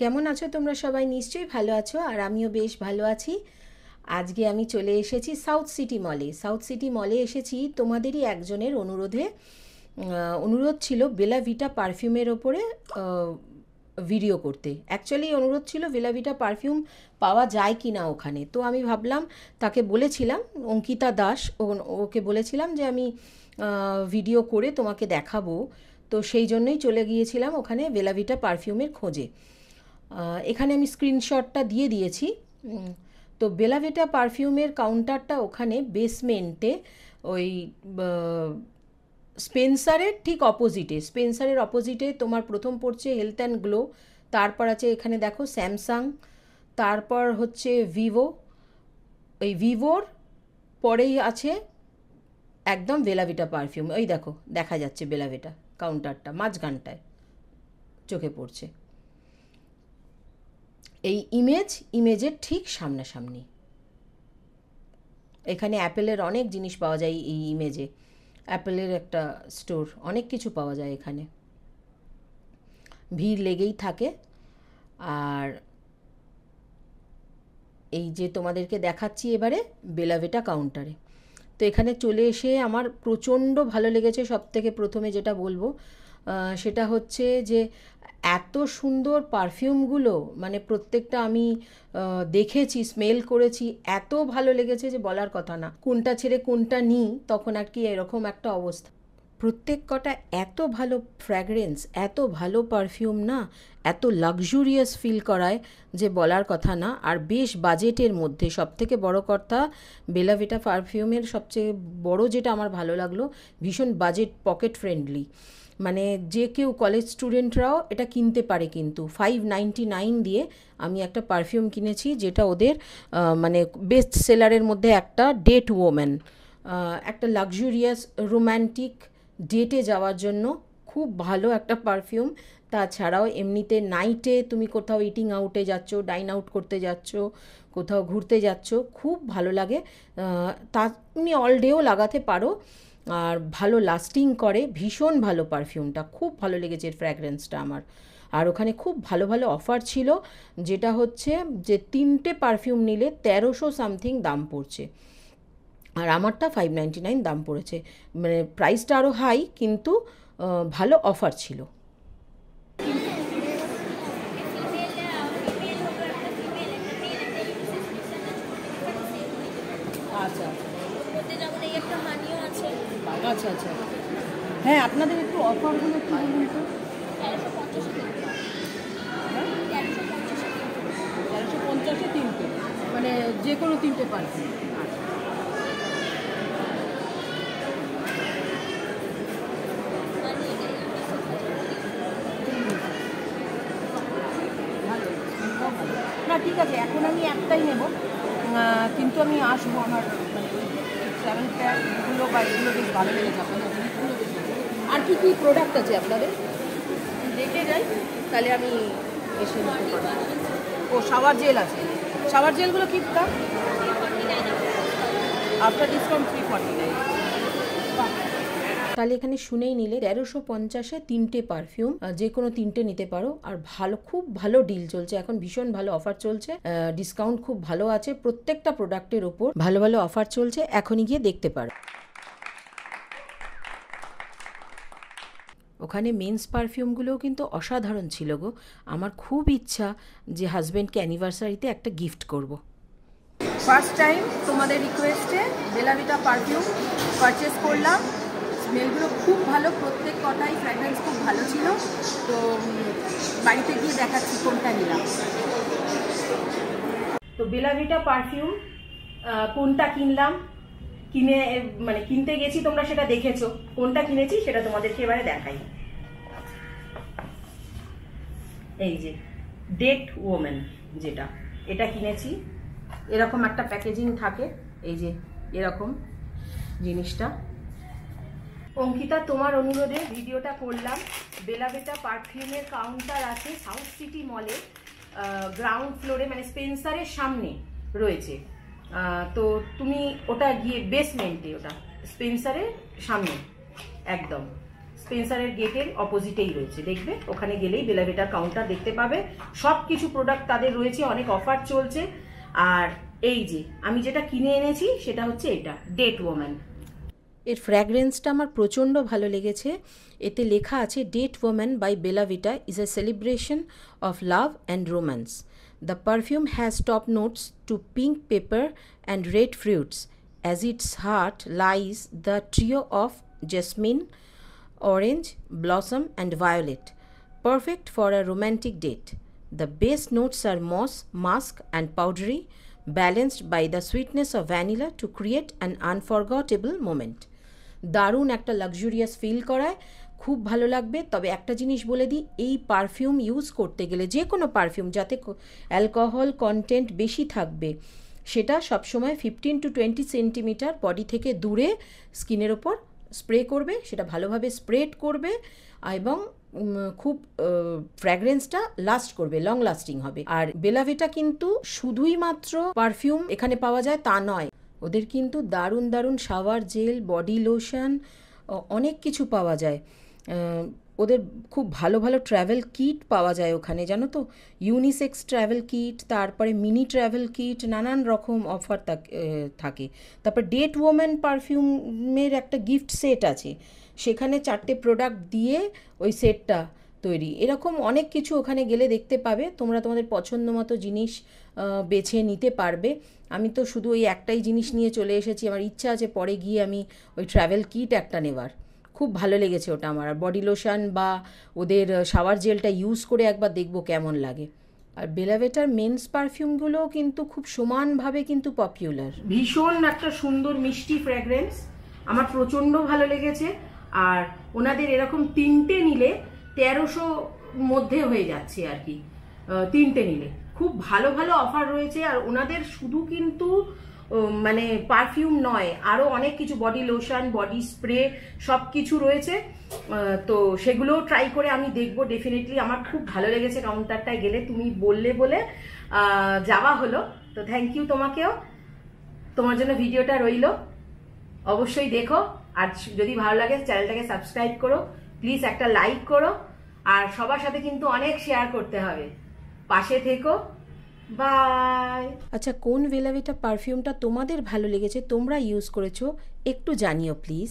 কেমন আছো তোমরা সবাই? নিশ্চয়ই ভালো আছো, আর আমিও বেশ ভালো আছি। আজকে আমি চলে এসেছি সাউথ সিটি মলে। সাউথ সিটি মলে এসেছি তোমাদেরই একজনের অনুরোধে। অনুরোধ ছিল বেলা ভিটা পারফিউমের ওপরে ভিডিও করতে। অ্যাকচুয়ালি অনুরোধ ছিল বেলা ভিটা পারফিউম পাওয়া যায় কি না ওখানে। তো আমি ভাবলাম, তাকে বলেছিলাম, অঙ্কিতা দাস, ওকে বলেছিলাম যে আমি ভিডিও করে তোমাকে দেখাবো। তো সেই জন্যই চলে গিয়েছিলাম ওখানে বেলা ভিটা পারফিউমের খোঁজে। এখানে আমি স্ক্রিনশটটা দিয়ে দিয়েছি। তো বেলা ভিটা পারফিউমের কাউন্টারটা ওখানে বেসমেন্টে, ওই স্পেন্সারের ঠিক অপোজিটে। স্পেন্সারের অপোজিটে তোমার প্রথম পড়ছে হেলথ অ্যান্ড গ্লো, তারপর আছে এখানে দেখো স্যামসাং, তারপর হচ্ছে ভিভো। এই ভিভোর পরেই আছে একদম বেলা ভিটা পারফিউম। ওই দেখো দেখা যাচ্ছে বেলা ভিটা কাউন্টারটা মাঝখানটায় চোখে পড়ছে। এই ইমেজের ঠিক সামনাসামনি। এখানে অ্যাপেলের অনেক জিনিস পাওয়া যায় এই ইমেজে। অ্যাপেলের একটা স্টোর, অনেক কিছু পাওয়া যায় এখানে, ভিড় লেগেই থাকে। আর এই যে তোমাদেরকে দেখাচ্ছি এবারে বেলা ভিটা কাউন্টারে। তো এখানে চলে এসে আমার প্রচণ্ড ভালো লেগেছে। সবথেকে প্রথমে যেটা বলবো সেটা হচ্ছে যে এত সুন্দর পারফিউমগুলো, মানে প্রত্যেকটা আমি দেখেছি, স্মেল করেছি, এত ভালো লেগেছে যে বলার কথা না। কোনটা ছেড়ে কোনটা নিই তখন আর কি এরকম একটা অবস্থা। প্রত্যেক কটা এত ভালো ফ্র্যাগরেন্স, এত ভালো পারফিউম না, এত লাক্সুরিয়াস ফিল করায় যে বলার কথা না। আর বেশ বাজেটের মধ্যে। সবথেকে বড় কথা বেলা ভিটা পারফিউমের সবচেয়ে বড় যেটা আমার ভালো লাগলো, ভীষণ বাজেট পকেট ফ্রেন্ডলি। মানে যে কেউ কলেজ স্টুডেন্টরাও এটা কিনতে পারে। কিন্তু $5.99 দিয়ে আমি একটা পারফিউম কিনেছি, যেটা ওদের মানে বেস্ট সেলারের মধ্যে একটা, ডেট ওম্যান। একটা লাক্সুরিয়াস রোম্যান্টিক ডেটে যাওয়ার জন্য খুব ভালো একটা পারফিউম। তাছাড়াও এমনিতে নাইটে তুমি কোথাও ইটিং আউটে যাচ্ছ, ডাইন আউট করতে যাচ্ছ, কোথাও ঘুরতে যাচ্ছ, খুব ভালো লাগে। তা তুমি অল ডেও লাগাতে পারো, আর ভালো লাস্টিং করে। ভীষণ ভালো পারফিউমটা, খুব ভালো লেগেছে এর ফ্র্যাগরেন্সটা আমার। আর ওখানে খুব ভালো ভালো অফার ছিল, যেটা হচ্ছে যে 3টে পারফিউম নিলে 1300 সামথিং দাম পড়ছে, আর আমারটা $5.99 দাম পড়েছে। মানে প্রাইসটা আরও হাই, কিন্তু ভালো অফার ছিল। আচ্ছা আচ্ছা আচ্ছা। হ্যাঁ, আপনাদের একটু অফারগুলো একটু বলুন তো। 1350-এ 3টে, মানে যে কোনো 3টে পারফিউম। না ঠিক আছে, এখন আমি একটাই নেব, কিন্তু আমি আসবো। আমার মানে ওই ট্রাভেল প্যাকগুলো বা এগুলো বেশ ভালো লেগেছে, আপনাদের জিনিসগুলো বেশ ভালো। আর কী কী প্রোডাক্ট আছে আপনাদের দেখে যাই, তাহলে আমি এসে নিতে পারবো। ও শাওয়ার জেল আছে। শাওয়ার জেলগুলো কী দাম? After discount 349। তাহলে এখানে শুনেই নিলে 1350-এ 3টে পারফিউম, যে কোনো 3টে নিতে পারো। আর ভালো, খুব ভালো ডিল চলছে এখন, ভীষণ ভালো অফার চলছে, ডিসকাউন্ট খুব ভালো আছে প্রত্যেকটা প্রোডাক্টের ওপর, ভালো ভালো অফার চলছে। এখনই গিয়ে দেখতে পারো। ওখানে মেন্স পারফিউমগুলোও কিন্তু অসাধারণ ছিল গো। আমার খুব ইচ্ছা যে হাজব্যান্ডকে অ্যানিভার্সারিতে একটা গিফট করব। ফার্স্ট টাইম তোমাদের রিকোয়েস্টে বেলা ভিটা পারফিউম পারচেস করলাম। স্মেলগুলো খুব ভালো, প্রত্যেক কটাই ফ্র্যাগরেন্স খুব ভালো ছিল। তো বাড়িতে গিয়ে দেখাচ্ছি কোনটা নিলাম। তো বেলা ভিটা পারফিউম কোনটা কিনলাম, মানে কিনতে গেছি, তোমরা সেটা দেখেছো। কোনটা কিনেছি সেটা তোমাদেরকে এবারে দেখাই। এই যে ডেট ওম্যান, যেটা এটা কিনেছি। এরকম একটা প্যাকেজিং থাকে, এই যে এরকম জিনিসটা। অঙ্কিতা, তোমার অনুরোধে ভিডিওটা করলাম। বেলা ভিটা পারফিউমের কাউন্টার আছে সাউথ সিটি মলে, গ্রাউন্ড ফ্লোরে, মানে স্পেন্সারের সামনে রয়েছে। তো তুমি ওটা গিয়ে বেসমেন্টে, ওটা স্পেন্সারের সামনে একদম স্পেন্সারের গেটের অপোজিটেই রয়েছে, দেখবে ওখানে গেলেই বেলা ভিটার কাউন্টার দেখতে পাবে। সব কিছু প্রোডাক্ট তাদের রয়েছে, অনেক অফার চলছে। আর এই যে আমি যেটা কিনে এনেছি সেটা হচ্ছে এটা ডেট ওম্যান। এর ফ্র্যাগ্রেন্সটা আমার প্রচণ্ড ভালো লেগেছে। এতে লেখা আছে date woman by Bella Vita is a celebration of love and romance. The perfume has top notes two pink pepper and red fruits. As its heart lies the trio of jasmine, orange, blossom and violet, perfect for a romantic date. The base notes are moss, musk and powdery, balanced by the sweetness of vanilla to create an unforgettable moment. দারুণ একটা luxurious feel করায়, খুব ভালো লাগবে। তবে একটা জিনিস বলে দিই, এই পারফিউম ইউজ করতে গেলে, যে কোনো পারফিউম যাতে অ্যালকোহল কন্টেন্ট বেশি থাকবে, সেটা সবসময় 15 to 20 সেন্টিমিটার বডি থেকে দূরে স্কিনের ওপর স্প্রে করবে। সেটা ভালোভাবে স্প্রেড করবে এবং খুব ফ্র্যাগ্রেন্সটা লাস্ট করবে, লং লাস্টিং হবে। আর বেলা ভিটা কিন্তু শুধুই মাত্র পারফিউম এখানে পাওয়া যায় তা নয়, ওদের কিন্তু দারুণ দারুণ শাওয়ার জেল, বডি লোশন, অনেক কিছু পাওয়া যায়। ওদের খুব ভালো ভালো ট্র্যাভেল কিট পাওয়া যায় ওখানে, জানো তো, ইউনিসেক্স ট্র্যাভেল কিট, তারপরে মিনি ট্র্যাভেল কিট, নানান রকম অফার থাকে। তারপর ডেট ওম্যান পারফিউমের একটা গিফট সেট আছে, সেখানে 4টে প্রোডাক্ট দিয়ে ওই সেটটা তৈরি। এরকম অনেক কিছু ওখানে গেলে দেখতে পাবে, তোমরা তোমাদের পছন্দ মতো জিনিস বেছে নিতে পারবে। আমি তো শুধু ওই একটাই জিনিস নিয়ে চলে এসেছি, আমার ইচ্ছা আছে পরে গিয়ে আমি ওই ট্র্যাভেল কিট একটা নেবার। খুব ভালো লেগেছে ওটা আমার। আর বডি লোশন বা ওদের শাওয়ার জেলটা ইউজ করে একবার দেখবো কেমন লাগে। আর বেলা ভিটার মেন্স পারফিউমগুলোও কিন্তু খুব সমানভাবে কিন্তু পপুলার। ভীষণ একটা সুন্দর মিষ্টি ফ্র্যাগ্রেন্স, আমার প্রচণ্ড ভালো লেগেছে। আর ওনাদের এরকম 3টে নিলে 1300 মধ্যে হয়ে যাচ্ছে আর কি, 3টে নিলে। খুব ভালো ভালো অফার রয়েছে। আর ওনাদের শুধু কিন্তু মানে পারফিউম নয়, আরও অনেক কিছু, বডি লোশন, বডি স্প্রে, সব কিছু রয়েছে। তো সেগুলোও ট্রাই করে আমি দেখবো ডেফিনেটলি। আমার খুব ভালো লেগেছে কাউন্টারটায় গেলে, তুমি বললে বলে যাওয়া হলো। তো থ্যাংক ইউ তোমাকেও, তোমার জন্য ভিডিওটা রইল, অবশ্যই দেখো। আর যদি ভালো লাগে চ্যানেলটাকে সাবস্ক্রাইব করো প্লিজ, একটা লাইক করো। আর সবার সাথে কিন্তু অনেক শেয়ার করতে হবে, পাশে থেকো। বাই। আচ্ছা, কোন বেলা ভিটা পারফিউমটা তোমাদের ভালো লেগেছে, তোমরা ইউজ করেছো, একটু জানিও প্লিজ।